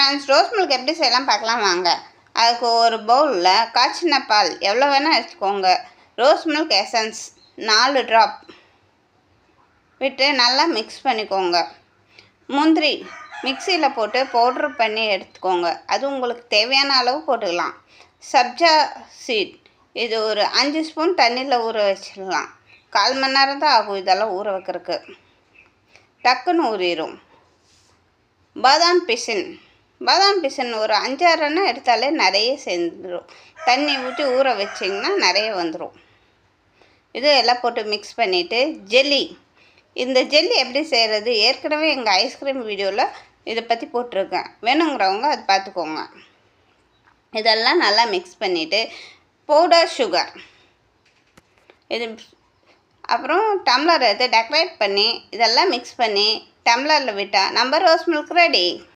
Friends, rose milk எப்படி செய்யலாம் பார்க்கலாம் வாங்க. அதுக்கு ஒரு பவுலில் காய்ச்சின பால் எவ்வளோ வேணால் எடுத்துக்கோங்க. ரோஸ் மில்க் எசன்ஸ் 4 ட்ராப் விட்டு நல்லா மிக்ஸ் பண்ணிக்கோங்க. முந்திரி மிக்சியில் போட்டு பவுட்ரு பண்ணி எடுத்துக்கோங்க. அது உங்களுக்கு தேவையான அளவு போட்டுக்கலாம். சப்ஜா சீட் இது ஒரு 5 ஸ்பூன் தண்ணியில் ஊற வச்சிடலாம். 1/4 மணி நேரம் தான் ஆகும் இதெல்லாம் ஊற வைக்கிறதுக்கு. டக்குன்னு ஊறிடும். பாதாம் பிசின் ஒரு 5-6 எண்ணெய் எடுத்தாலே நிறைய சேர்ந்துடும். தண்ணி ஊற்றி ஊற வச்சிங்கன்னா நிறைய வந்துடும். இது எல்லாம் போட்டு மிக்ஸ் பண்ணிவிட்டு ஜெல்லி. இந்த ஜெல்லி எப்படி செய்கிறது ஏற்கனவே எங்கள் ஐஸ்கிரீம் வீடியோவில் இதை பற்றி போட்டிருக்கேன். வேணுங்கிறவங்க அது பார்த்துக்கோங்க. இதெல்லாம் நல்லா மிக்ஸ் பண்ணிவிட்டு பவுடர் சுகர் இது அப்புறம் டம்ளர் எடுத்து டெக்கரேட் பண்ணி இதெல்லாம் மிக்ஸ் பண்ணி டம்ளரில் விட்டால் நம்ம ரோஸ் மில்க் ரெடி.